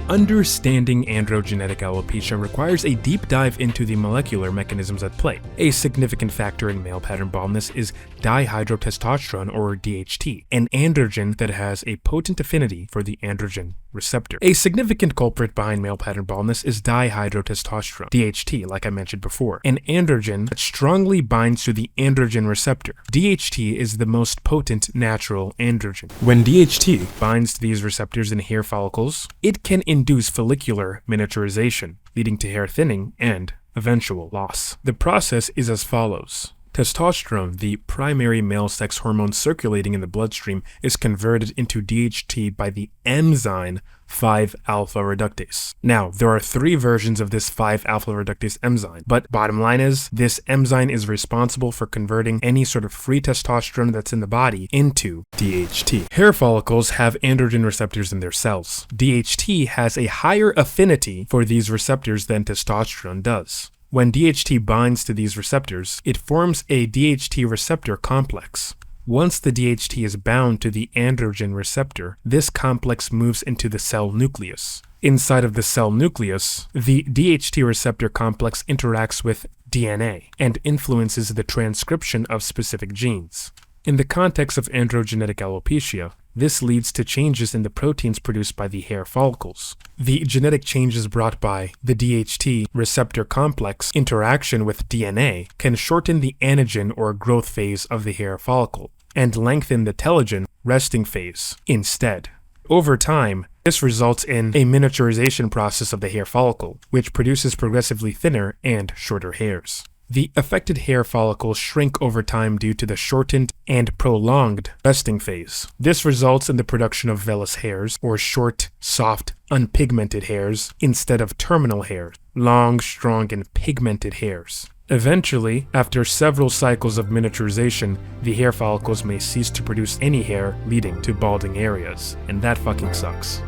Understanding androgenetic alopecia requires a deep dive into the molecular mechanisms at play. A significant factor in male pattern baldness is dihydrotestosterone, or DHT, an androgen that has a potent affinity for the androgen receptor. A significant culprit behind male pattern baldness is dihydrotestosterone, DHT, like I mentioned before, an androgen that strongly binds to the androgen receptor. DHT is the most potent natural androgen. When DHT binds to these receptors in hair follicles, it can induce follicular miniaturization, leading to hair thinning and eventual loss. The process is as follows. Testosterone, the primary male sex hormone circulating in the bloodstream, is converted into DHT by the enzyme 5-alpha reductase. Now, there are 3 versions of this 5-alpha reductase enzyme, but bottom line is, this enzyme is responsible for converting any sort of free testosterone that's in the body into DHT. Hair follicles have androgen receptors in their cells. DHT has a higher affinity for these receptors than testosterone does. When DHT binds to these receptors, it forms a DHT receptor complex. Once the DHT is bound to the androgen receptor, this complex moves into the cell nucleus. Inside of the cell nucleus, the DHT receptor complex interacts with DNA and influences the transcription of specific genes. In the context of androgenetic alopecia, this leads to changes in the proteins produced by the hair follicles. The genetic changes brought by the DHT receptor complex interaction with DNA can shorten the anagen or growth phase of the hair follicle and lengthen the telogen resting phase instead. Over time, this results in a miniaturization process of the hair follicle, which produces progressively thinner and shorter hairs. The affected hair follicles shrink over time due to the shortened and prolonged resting phase. This results in the production of vellus hairs, or short, soft, unpigmented hairs, instead of terminal hairs, long, strong, and pigmented hairs. Eventually, after several cycles of miniaturization, the hair follicles may cease to produce any hair, leading to balding areas. And that fucking sucks.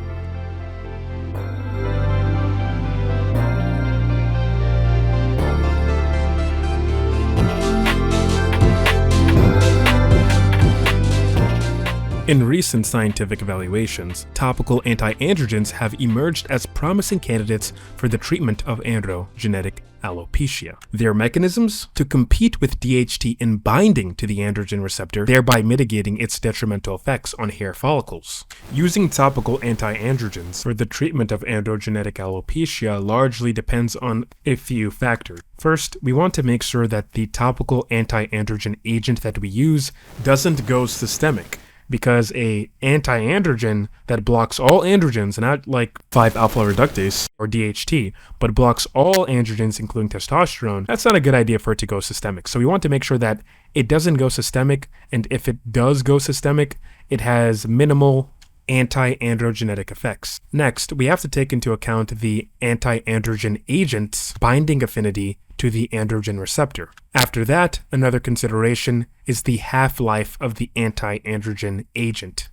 In recent scientific evaluations, topical anti-androgens have emerged as promising candidates for the treatment of androgenetic alopecia. Their mechanisms? To compete with DHT in binding to the androgen receptor, thereby mitigating its detrimental effects on hair follicles. Using topical anti-androgens for the treatment of androgenetic alopecia largely depends on a few factors. First, we want to make sure that the topical anti-androgen agent that we use doesn't go systemic, because a anti-androgen that blocks all androgens, not like 5-alpha reductase or DHT, but blocks all androgens including testosterone, that's not a good idea for it to go systemic. So we want to make sure that it doesn't go systemic, and if it does go systemic, it has minimal anti-androgenetic effects. Next, we have to take into account the anti-androgen agent's binding affinity to the androgen receptor. After that, another consideration is the half-life of the anti-androgen agent.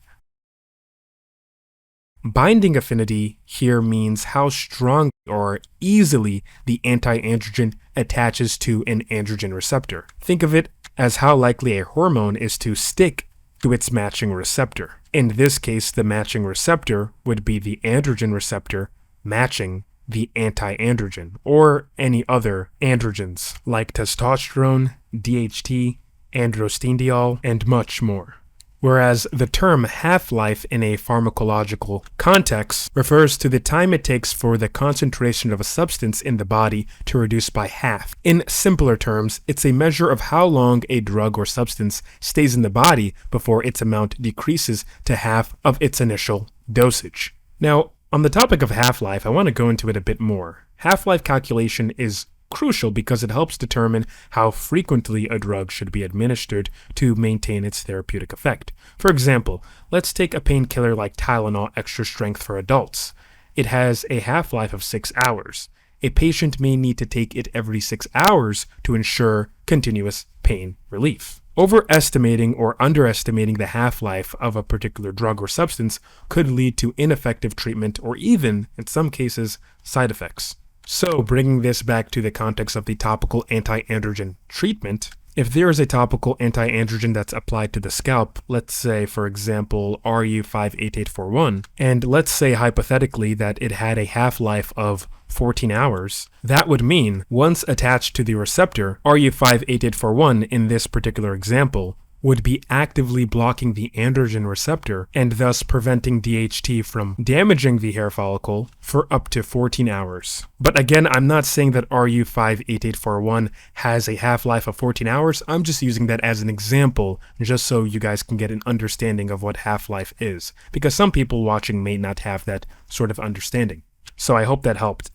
Binding affinity here means how strong or easily the anti-androgen attaches to an androgen receptor. Think of it as how likely a hormone is to stick to its matching receptor. In this case, the matching receptor would be the androgen receptor matching the anti-androgen, or any other androgens like testosterone, DHT, androstenediol, and much more. Whereas the term half-life in a pharmacological context refers to the time it takes for the concentration of a substance in the body to reduce by half. In simpler terms, it's a measure of how long a drug or substance stays in the body before its amount decreases to half of its initial dosage. Now, on the topic of half-life, I want to go into it a bit more. Half-life calculation is crucial because it helps determine how frequently a drug should be administered to maintain its therapeutic effect. For example, let's take a painkiller like Tylenol Extra Strength for adults. It has a half-life of 6 hours. A patient may need to take it every 6 hours to ensure continuous pain relief. Overestimating or underestimating the half-life of a particular drug or substance could lead to ineffective treatment or even, in some cases, side effects. So, bringing this back to the context of the topical anti-androgen treatment, If there is a topical anti-androgen that's applied to the scalp, let's say for example RU58841, and let's say hypothetically that it had a half-life of 14 hours, that would mean once attached to the receptor, RU58841 in this particular example would be actively blocking the androgen receptor and thus preventing DHT from damaging the hair follicle for up to 14 hours. But again, I'm not saying that RU58841 has a half-life of 14 hours. I'm just using that as an example just so you guys can get an understanding of what half-life is, because some people watching may not have that sort of understanding. So I hope that helped.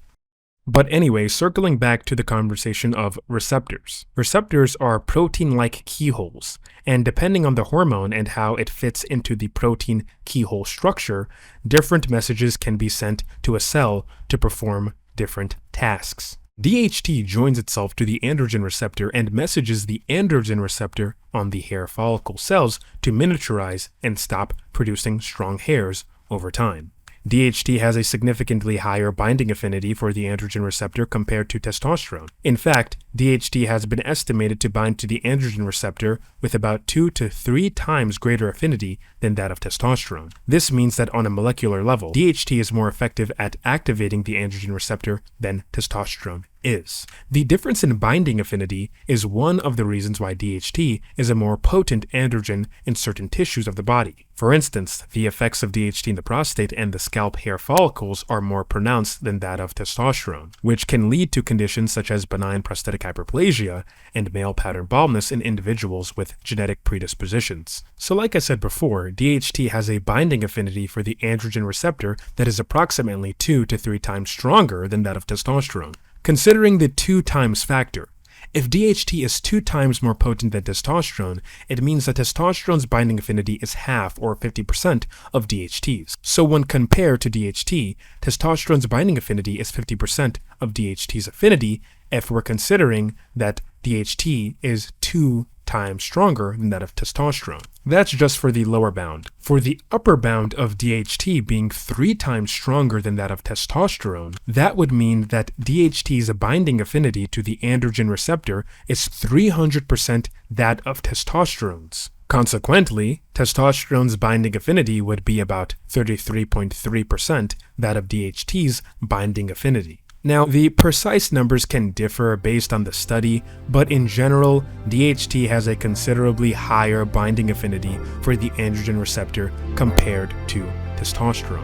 But anyway, circling back to the conversation of receptors. Receptors are protein-like keyholes, and depending on the hormone and how it fits into the protein keyhole structure, different messages can be sent to a cell to perform different tasks. DHT joins itself to the androgen receptor and messages the androgen receptor on the hair follicle cells to miniaturize and stop producing strong hairs over time. DHT has a significantly higher binding affinity for the androgen receptor compared to testosterone. In fact, DHT has been estimated to bind to the androgen receptor with about 2 to 3 times greater affinity than that of testosterone. This means that on a molecular level, DHT is more effective at activating the androgen receptor than testosterone is. The difference in binding affinity is one of the reasons why DHT is a more potent androgen in certain tissues of the body. For instance, the effects of DHT in the prostate and the scalp hair follicles are more pronounced than that of testosterone, which can lead to conditions such as benign prostatic hyperplasia and male pattern baldness in individuals with genetic predispositions. So like I said before, DHT has a binding affinity for the androgen receptor that is approximately 2 to 3 times stronger than that of testosterone. Considering the 2 times factor, if DHT is 2 times more potent than testosterone, it means that testosterone's binding affinity is half or 50% of DHT's. So when compared to DHT, testosterone's binding affinity is 50% of DHT's affinity if we're considering that DHT is 2 times stronger than that of testosterone. That's just for the lower bound. For the upper bound of DHT being 3 times stronger than that of testosterone, that would mean that DHT's binding affinity to the androgen receptor is 300% that of testosterone's. Consequently, testosterone's binding affinity would be about 33.3% that of DHT's binding affinity. Now, the precise numbers can differ based on the study, but in general, DHT has a considerably higher binding affinity for the androgen receptor compared to testosterone.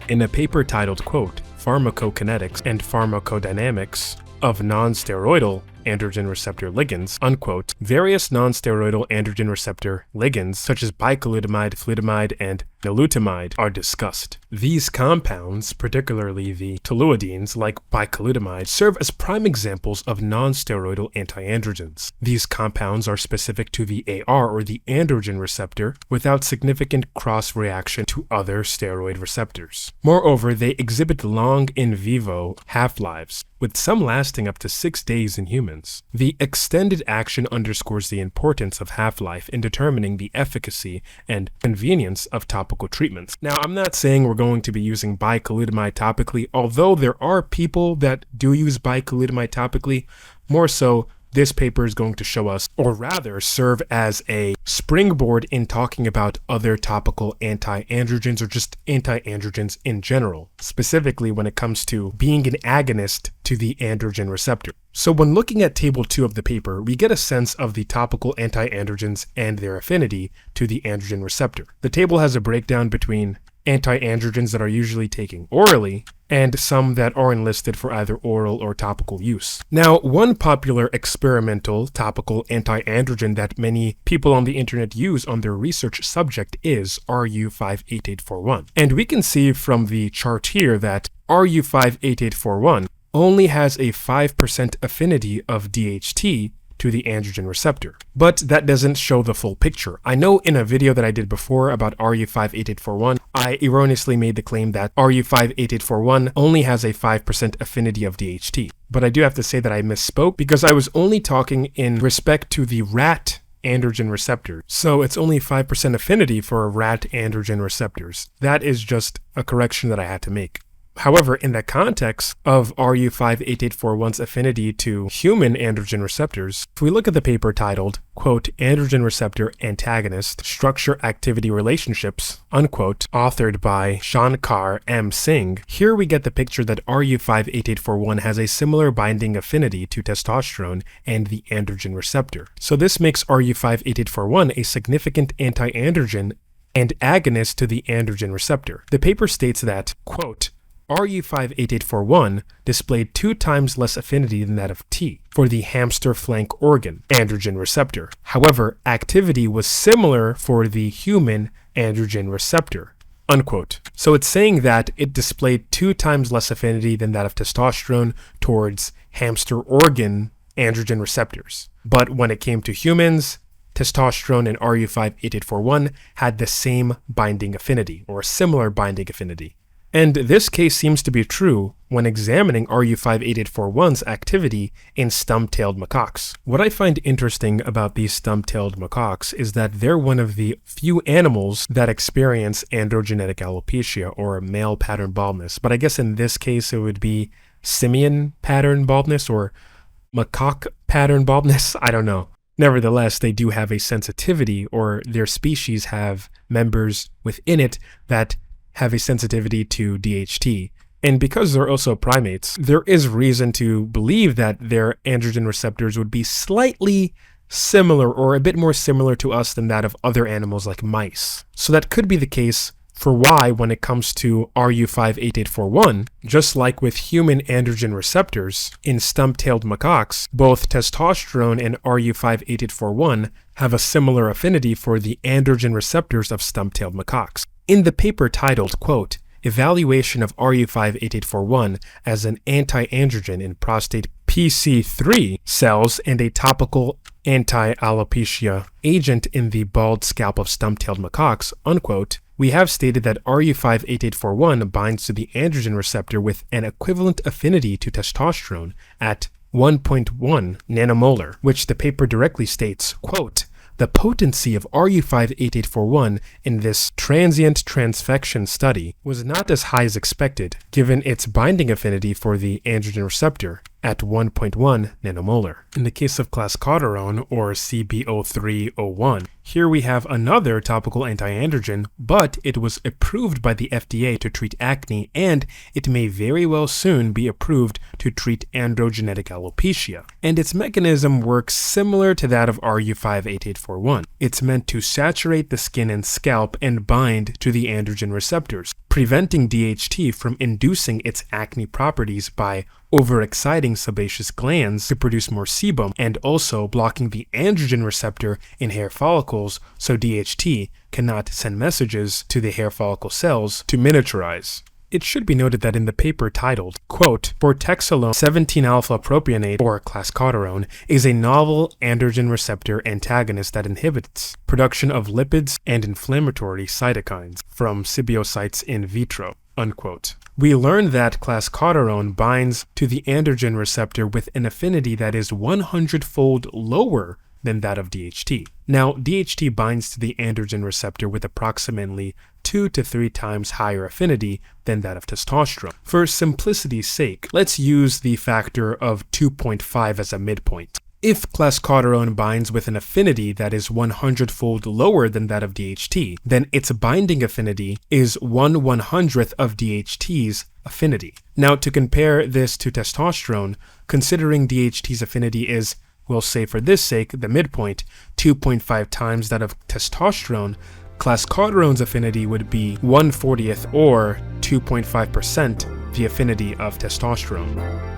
In a paper titled, quote, "Pharmacokinetics and Pharmacodynamics of Non-Steroidal Androgen Receptor Ligands," unquote, various non-steroidal androgen receptor ligands such as bicalutamide, flutamide, and nilutamide are discussed. These compounds, particularly the toluidines like bicalutamide, serve as prime examples of non-steroidal anti-androgens. These compounds are specific to the AR or the androgen receptor without significant cross-reaction to other steroid receptors. Moreover, they exhibit long in vivo half-lives, with some lasting up to 6 days in humans. The extended action underscores the importance of half-life in determining the efficacy and convenience of topical treatments. Now, I'm not saying we're going to be using bicalutamide topically, although there are people that do use bicalutamide topically. More so, this paper is going to show us, or rather serve as a springboard in talking about other topical anti-androgens or just anti-androgens in general, specifically when it comes to being an agonist to the androgen receptor. So when looking at table 2 of the paper, we get a sense of the topical anti-androgens and their affinity to the androgen receptor. The table has a breakdown between anti-androgens that are usually taken orally and some that are enlisted for either oral or topical use. Now, one popular experimental topical anti-androgen that many people on the internet use on their research subject is RU58841. And we can see from the chart here that RU58841 only has a 5% affinity of DHT to the androgen receptor. But that doesn't show the full picture. I know in a video that I did before about RU58841, I erroneously made the claim that RU58841 only has a 5% affinity of DHT. But I do have to say that I misspoke because I was only talking in respect to the rat androgen receptors. So it's only 5% affinity for rat androgen receptors. That is just a correction that I had to make. However, in the context of RU58841's affinity to human androgen receptors, if we look at the paper titled, quote, Androgen Receptor Antagonist Structure-Activity Relationships, unquote, authored by Shankar M. Singh, here we get the picture that RU58841 has a similar binding affinity to testosterone and the androgen receptor. So this makes RU58841 a significant anti-androgen and agonist to the androgen receptor. The paper states that, quote, RU58841 displayed 2 times less affinity than that of T for the hamster flank organ androgen receptor. However, activity was similar for the human androgen receptor, unquote. So it's saying that it displayed 2 times less affinity than that of testosterone towards hamster organ androgen receptors. But when it came to humans, testosterone and RU58841 had the same binding affinity, or a similar binding affinity. And this case seems to be true when examining RU58841's activity in stump-tailed macaques. What I find interesting about these stump-tailed macaques is that they're one of the few animals that experience androgenetic alopecia, or male pattern baldness. But I guess in this case it would be simian pattern baldness or macaque pattern baldness. I don't know. Nevertheless, they do have a sensitivity, or their species have members within it that have a sensitivity to DHT. And because they're also primates, there is reason to believe that their androgen receptors would be slightly similar, or a bit more similar to us than that of other animals like mice. So that could be the case for why, when it comes to RU58841, just like with human androgen receptors in stump-tailed macaques, both testosterone and RU58841 have a similar affinity for the androgen receptors of stump-tailed macaques. In the paper titled, quote, Evaluation of RU58841 as an anti-androgen in prostate PC3 cells and a topical anti-alopecia agent in the bald scalp of stump-tailed macaques, unquote, we have stated that RU58841 binds to the androgen receptor with an equivalent affinity to testosterone at 1.1 nanomolar, which the paper directly states, quote, the potency of RU58841 in this transient transfection study was not as high as expected, given its binding affinity for the androgen receptor at 1.1 nanomolar. In the case of Clascoterone, or CB0301, here we have another topical anti-androgen, but it was approved by the FDA to treat acne, and it may very well soon be approved to treat androgenetic alopecia. And its mechanism works similar to that of RU58841. It's meant to saturate the skin and scalp and bind to the androgen receptors, preventing DHT from inducing its acne properties by overexciting sebaceous glands to produce more sebum, and also blocking the androgen receptor in hair follicles so DHT cannot send messages to the hair follicle cells to miniaturize. It should be noted that in the paper titled, quote, Bortexolone 17-alpha-propionate, or Clascoterone, is a novel androgen receptor antagonist that inhibits production of lipids and inflammatory cytokines from symbiocytes in vitro, unquote. We learned that Clascoterone binds to the androgen receptor with an affinity that is 100-fold lower than that of DHT. Now, DHT binds to the androgen receptor with approximately 2 to 3 times higher affinity than that of testosterone. For simplicity's sake, let's use the factor of 2.5 as a midpoint. If Clascoterone binds with an affinity that is 100-fold lower than that of DHT, then its binding affinity is 1/100th of DHT's affinity. Now, to compare this to testosterone, considering DHT's affinity is, we'll say for this sake, the midpoint, 2.5 times that of testosterone, Clascoterone's affinity would be 1/40th, or 2.5% the affinity of testosterone.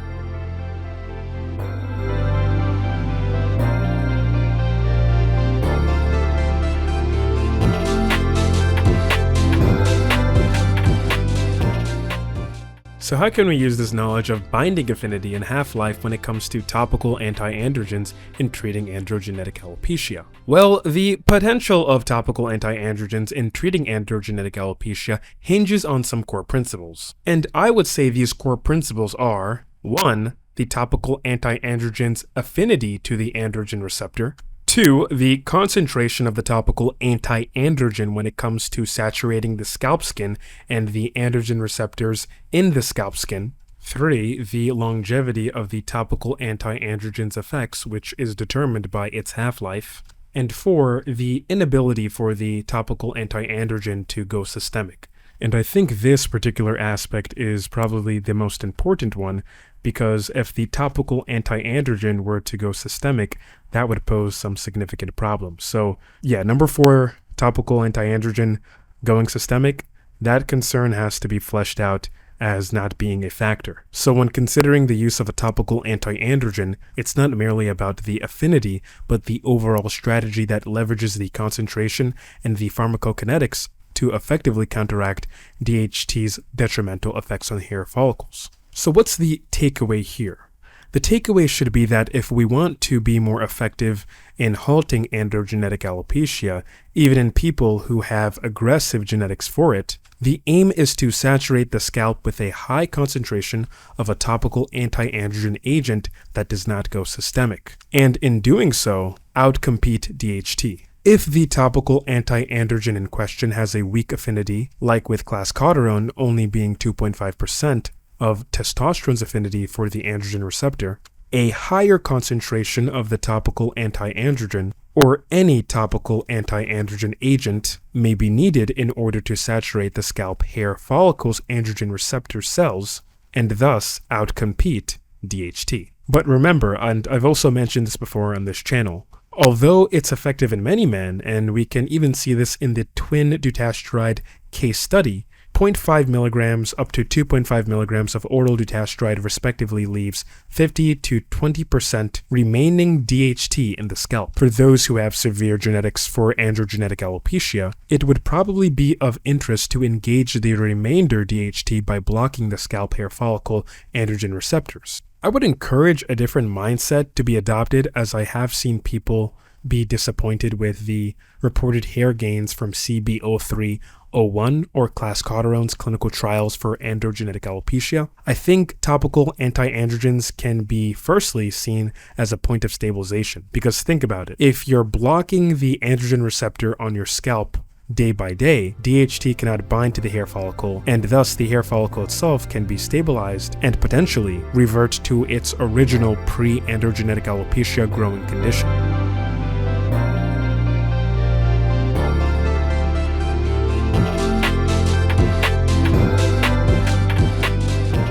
So how can we use this knowledge of binding affinity and half-life when it comes to topical anti-androgens in treating androgenetic alopecia? Well, the potential of topical anti-androgens in treating androgenetic alopecia hinges on some core principles. And I would say these core principles are: 1. The topical anti-androgen's affinity to the androgen receptor. 2. The concentration of the topical anti-androgen when it comes to saturating the scalp skin and the androgen receptors in the scalp skin. 3. The longevity of the topical anti-androgens effects, which is determined by its half-life. And 4. The inability for the topical anti-androgen to go systemic. And I think this particular aspect is probably the most important one, because if the topical anti-androgen were to go systemic, that would pose some significant problems. So yeah, number 4, topical anti-androgen going systemic, that concern has to be fleshed out as not being a factor. So when considering the use of a topical anti-androgen, it's not merely about the affinity, but the overall strategy that leverages the concentration and the pharmacokinetics to effectively counteract DHT's detrimental effects on hair follicles. So what's the takeaway here? The takeaway should be that if we want to be more effective in halting androgenetic alopecia, even in people who have aggressive genetics for it, the aim is to saturate the scalp with a high concentration of a topical anti-androgen agent that does not go systemic, and in doing so, outcompete DHT. If the topical anti-androgen in question has a weak affinity, like with Clascoterone only being 2.5% of testosterone's affinity for the androgen receptor, a higher concentration of the topical anti-androgen or any topical anti-androgen agent may be needed in order to saturate the scalp hair follicles' androgen receptor cells and thus outcompete DHT. But remember, and I've also mentioned this before on this channel, although it's effective in many men, and we can even see this in the twin dutasteride case study, 0.5 milligrams up to 2.5 milligrams of oral dutasteride respectively leaves 50 to 20% remaining DHT in the scalp. For those who have severe genetics for androgenetic alopecia, it would probably be of interest to engage the remainder DHT by blocking the scalp hair follicle androgen receptors. I would encourage a different mindset to be adopted, as I have seen people be disappointed with the reported hair gains from CB0301 or Clascoterone's clinical trials for androgenetic alopecia. I think topical anti-androgens can be firstly seen as a point of stabilization, because think about it. If you're blocking the androgen receptor on your scalp day by day, DHT cannot bind to the hair follicle, and thus the hair follicle itself can be stabilized and potentially revert to its original pre-androgenetic alopecia growing condition.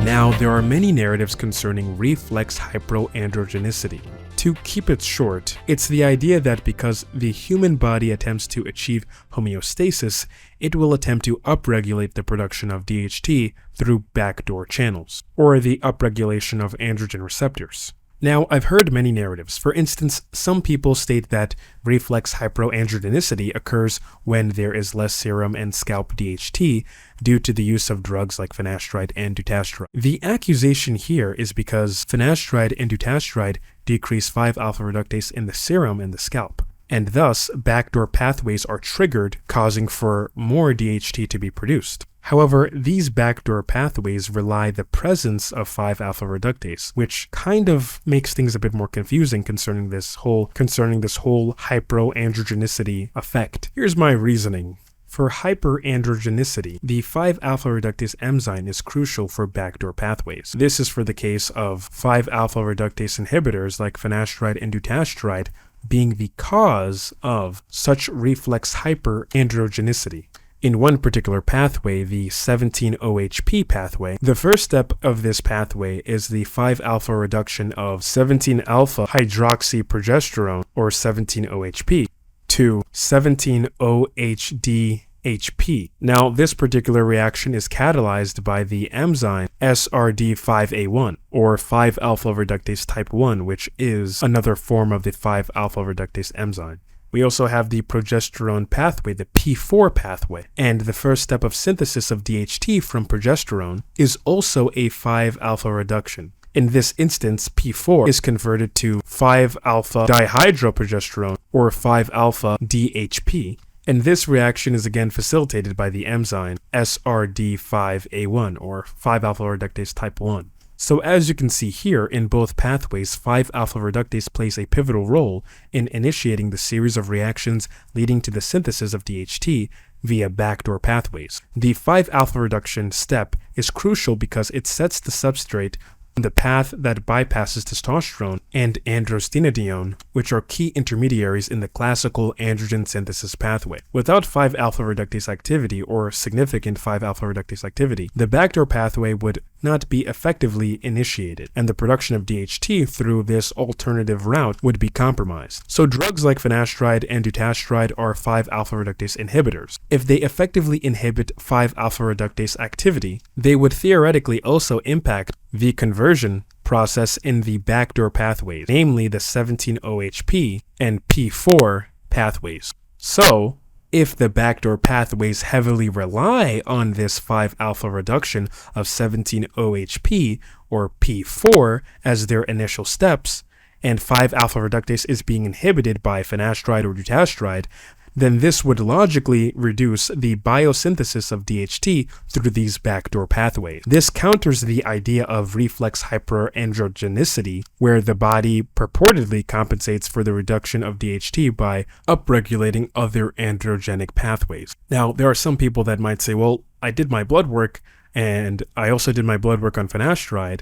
Now, there are many narratives concerning reflex-hyperandrogenicity. To keep it short, it's the idea that because the human body attempts to achieve homeostasis, it will attempt to upregulate the production of DHT through backdoor channels, or the upregulation of androgen receptors. Now, I've heard many narratives. For instance, some people state that reflex-hyperandrogenicity occurs when there is less serum and scalp DHT due to the use of drugs like finasteride and dutasteride. The accusation here is because finasteride and dutasteride decrease 5-alpha reductase in the serum and the scalp, and thus backdoor pathways are triggered, causing for more DHT to be produced. However, these backdoor pathways rely the presence of 5-alpha reductase, which kind of makes things a bit more confusing concerning this whole hyperandrogenicity effect. Here's my reasoning. For hyperandrogenicity, the 5-alpha reductase enzyme is crucial for backdoor pathways. This is for the case of 5-alpha reductase inhibitors like finasteride and dutasteride being the cause of such reflex hyperandrogenicity. In one particular pathway, the 17-OHP pathway, the first step of this pathway is the 5-alpha reduction of 17-alpha hydroxyprogesterone, or 17-OHP, to 17-OHDHP. Now, this particular reaction is catalyzed by the enzyme SRD5A1, or 5-alpha reductase type 1, which is another form of the 5-alpha reductase enzyme. We also have the progesterone pathway, the P4 pathway, and the first step of synthesis of DHT from progesterone is also a 5-alpha reduction. In this instance, P4 is converted to 5-alpha dihydroprogesterone, or 5-alpha DHP, and this reaction is again facilitated by the enzyme SRD5A1, or 5-alpha reductase type 1. So as you can see here, in both pathways, 5-alpha reductase plays a pivotal role in initiating the series of reactions leading to the synthesis of DHT via backdoor pathways. The 5-alpha reduction step is crucial because it sets the substrate on the path that bypasses testosterone and androstenedione, which are key intermediaries in the classical androgen synthesis pathway. Without 5-alpha reductase activity or significant 5-alpha reductase activity, the backdoor pathway would not be effectively initiated, and the production of DHT through this alternative route would be compromised. So drugs like finasteride and dutasteride are 5-alpha reductase inhibitors. If they effectively inhibit 5-alpha reductase activity, they would theoretically also impact the conversion process in the backdoor pathways, namely the 17-OHP and P4 pathways. So, if the backdoor pathways heavily rely on this 5-alpha reduction of 17-OHP or P4 as their initial steps, and 5-alpha reductase is being inhibited by finasteride or dutasteride, then this would logically reduce the biosynthesis of DHT through these backdoor pathways. This counters the idea of reflex-hyperandrogenicity, where the body purportedly compensates for the reduction of DHT by upregulating other androgenic pathways. Now, there are some people that might say, well, I did my blood work, and I also did my blood work on finasteride,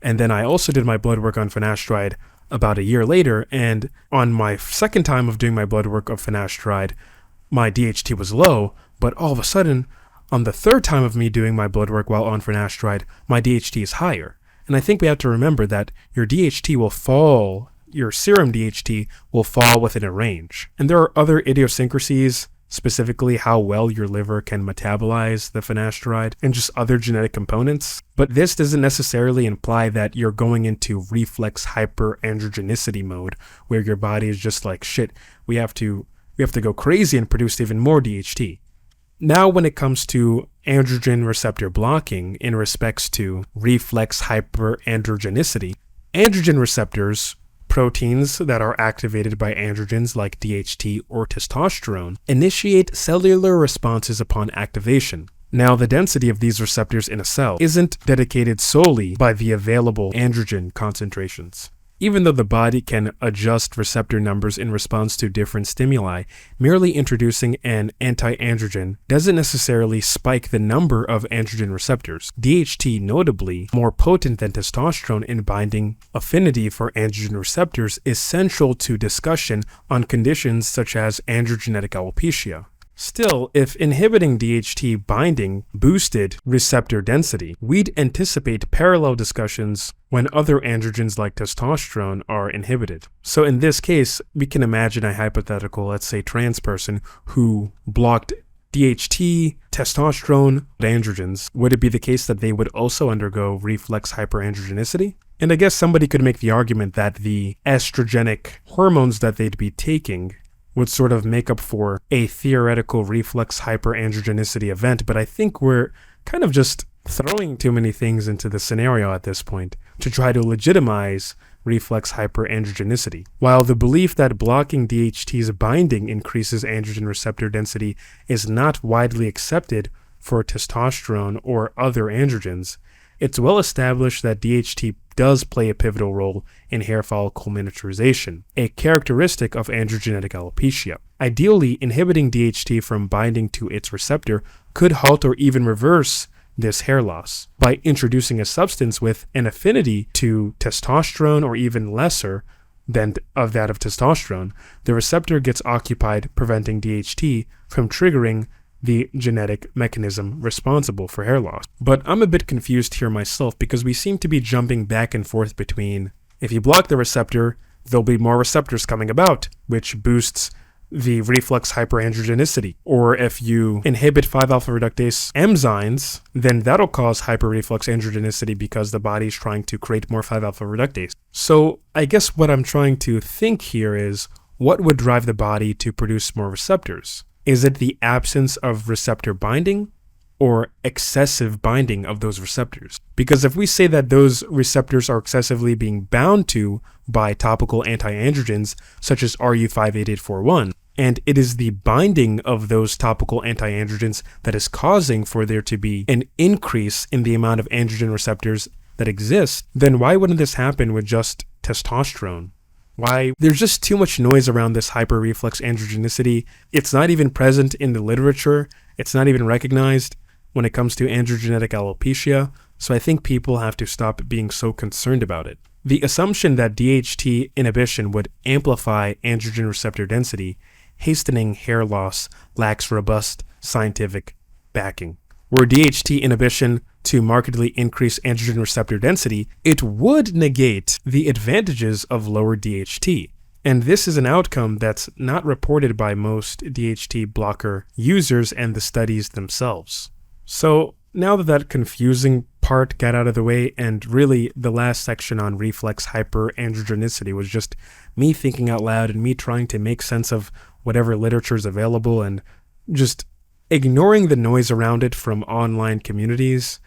and then I also did my blood work on finasteride about a year later, and on my second time of doing my blood work of finasteride, my DHT was low, but all of a sudden, on the third time of me doing my blood work while on finasteride, my DHT is higher. And I think we have to remember that your DHT will fall, your serum DHT will fall within a range. And there are other idiosyncrasies, specifically how well your liver can metabolize the finasteride and just other genetic components. But this doesn't necessarily imply that you're going into reflex-hyperandrogenicity mode, where your body is just like, shit, we have to go crazy and produce even more DHT. Now, when it comes to androgen receptor blocking in respects to reflex-hyperandrogenicity, androgen receptors, proteins that are activated by androgens like DHT or testosterone, initiate cellular responses upon activation. Now, the density of these receptors in a cell isn't dedicated solely by the available androgen concentrations. Even though the body can adjust receptor numbers in response to different stimuli, merely introducing an anti-androgen doesn't necessarily spike the number of androgen receptors. DHT, notably more potent than testosterone in binding affinity for androgen receptors, is central to discussion on conditions such as androgenetic alopecia. Still, if inhibiting DHT binding boosted receptor density, we'd anticipate parallel discussions when other androgens like testosterone are inhibited. So in this case, we can imagine a hypothetical, let's say, trans person who blocked DHT, testosterone, androgens. Would it be the case that they would also undergo reflex-hyperandrogenicity? And I guess somebody could make the argument that the estrogenic hormones that they'd be taking would sort of make up for a theoretical reflex-hyperandrogenicity event, but I think we're kind of just throwing too many things into the scenario at this point to try to legitimize reflex-hyperandrogenicity. While the belief that blocking DHT's binding increases androgen receptor density is not widely accepted for testosterone or other androgens, it's well established that DHT does play a pivotal role in hair follicle miniaturization, a characteristic of androgenetic alopecia. Ideally, inhibiting DHT from binding to its receptor could halt or even reverse this hair loss. By introducing a substance with an affinity to testosterone or even lesser than of that of testosterone, the receptor gets occupied, preventing DHT from triggering the genetic mechanism responsible for hair loss. But I'm a bit confused here myself because we seem to be jumping back and forth between, if you block the receptor, there'll be more receptors coming about, which boosts the reflex hyperandrogenicity. Or if you inhibit 5-alpha reductase enzymes, then that'll cause hyper-reflexandrogenicity because the body is trying to create more 5-alpha reductase. So I guess what I'm trying to think here is, what would drive the body to produce more receptors? Is it the absence of receptor binding or excessive binding of those receptors? Because if we say that those receptors are excessively being bound to by topical anti-androgens such as RU58841, and it is the binding of those topical anti-androgens that is causing for there to be an increase in the amount of androgen receptors that exist, then why wouldn't this happen with just testosterone? Why? There's just too much noise around this hyper-reflexandrogenicity. It's not even present in the literature. It's not even recognized when it comes to androgenetic alopecia. So I think people have to stop being so concerned about it. The assumption that DHT inhibition would amplify androgen receptor density, hastening hair loss, lacks robust scientific backing. Were DHT inhibition to markedly increase androgen receptor density, it would negate the advantages of lower DHT. And this is an outcome that's not reported by most DHT blocker users and the studies themselves. So now that confusing part got out of the way, and really the last section on reflex-hyperandrogenicity was just me thinking out loud and me trying to make sense of whatever literature is available and just ignoring the noise around it from online communities,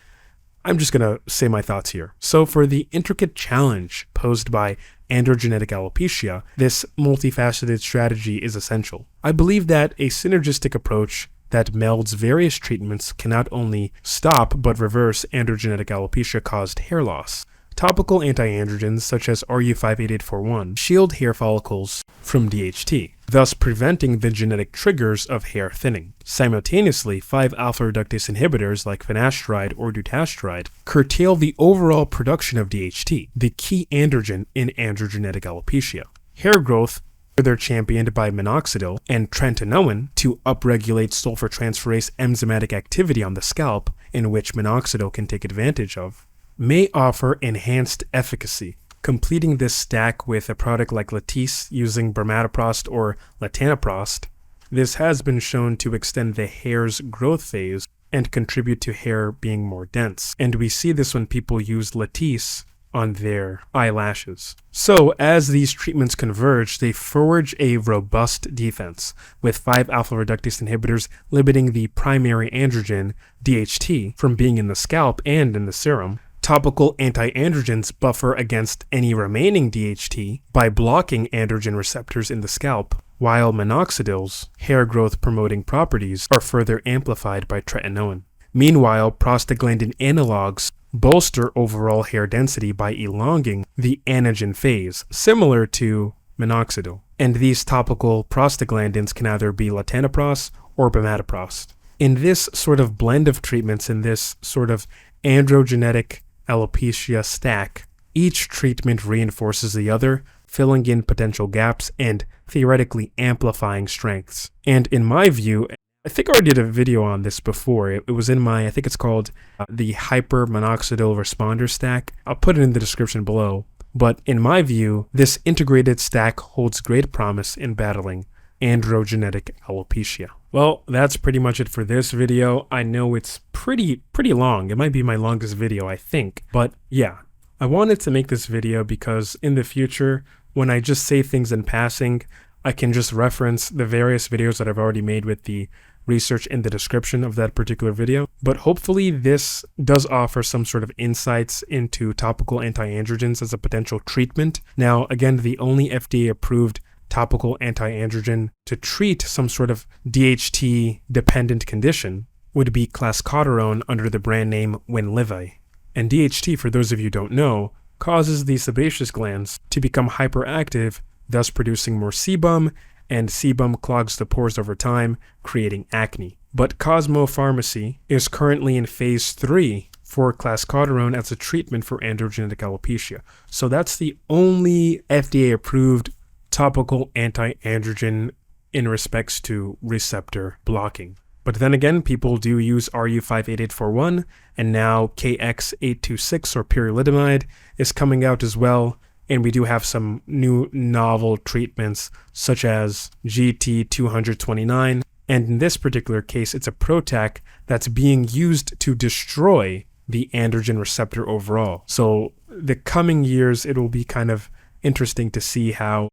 I'm just going to say my thoughts here. So for the intricate challenge posed by androgenetic alopecia, this multifaceted strategy is essential. I believe that a synergistic approach that melds various treatments can not only stop but reverse androgenetic alopecia-caused hair loss. Topical anti-androgens such as RU58841 shield hair follicles from DHT, thus preventing the genetic triggers of hair thinning. Simultaneously, 5-alpha reductase inhibitors like finasteride or dutasteride curtail the overall production of DHT, the key androgen in androgenetic alopecia. Hair growth further championed by Minoxidil and Tretinoin to upregulate sulfur-transferase enzymatic activity on the scalp, in which Minoxidil can take advantage of, may offer enhanced efficacy. Completing this stack with a product like Latisse using bromatoprost or latanoprost, this has been shown to extend the hair's growth phase and contribute to hair being more dense. And we see this when people use Latisse on their eyelashes. So as these treatments converge, they forge a robust defense, with 5-alpha reductase inhibitors limiting the primary androgen, DHT, from being in the scalp and in the serum. Topical anti-androgens buffer against any remaining DHT by blocking androgen receptors in the scalp, while Minoxidil's hair growth promoting properties are further amplified by tretinoin. Meanwhile, prostaglandin analogs bolster overall hair density by elongating the anagen phase, similar to Minoxidil. And these topical prostaglandins can either be latanoprost or bromatoprost. In this sort of blend of treatments, in this sort of androgenetic alopecia stack, each treatment reinforces the other, filling in potential gaps and theoretically amplifying strengths. And in my view, I think I already did a video on this before. It was in my, I think it's called the Hyper-Minoxidil Responder Stack. I'll put it in the description below. But in my view, this integrated stack holds great promise in battling androgenetic alopecia. Well, that's pretty much it for this video. I know it's pretty long. It might be my longest video, I think. But yeah, I wanted to make this video because in the future, when I just say things in passing, I can just reference the various videos that I've already made with the research in the description of that particular video. But hopefully this does offer some sort of insights into topical anti-androgens as a potential treatment. Now, again, the only FDA-approved topical anti-androgen to treat some sort of DHT-dependent condition would be Clascoterone under the brand name Winlevi. And DHT, for those of you who don't know, causes the sebaceous glands to become hyperactive, thus producing more sebum, and sebum clogs the pores over time, creating acne. But Cosmo Pharmacy is currently in phase 3 for Clascoterone as a treatment for androgenetic alopecia. So that's the only FDA-approved topical anti-androgen in respects to receptor blocking. But then again, people do use RU58841, and now kwxsoc or pyrrolidamide is coming out as well. And we do have some new novel treatments such as GT229. And in this particular case, it's a PROTAC that's being used to destroy the androgen receptor overall. So the coming years, it will be kind of interesting to see how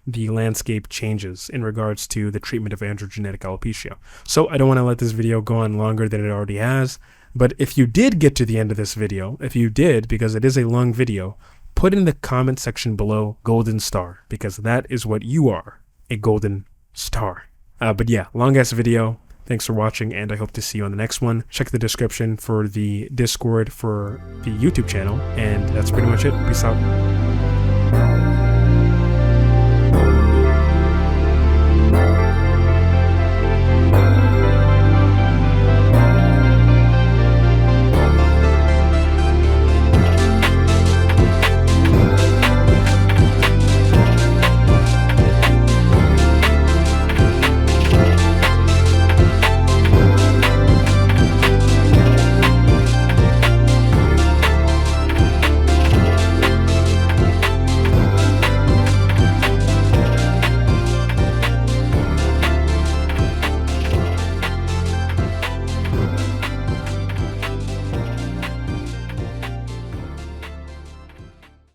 the landscape changes in regards to the treatment of androgenetic alopecia. So I don't want to let this video go on longer than it already has. But if you did get to the end of this video, if you did, because it is a long video, put in the comment section below golden star, because that is what you are, a golden star. But yeah, long ass video. Thanks for watching, and I hope to see you on the next one. Check the description for the Discord for the YouTube channel, and that's pretty much it. Peace out.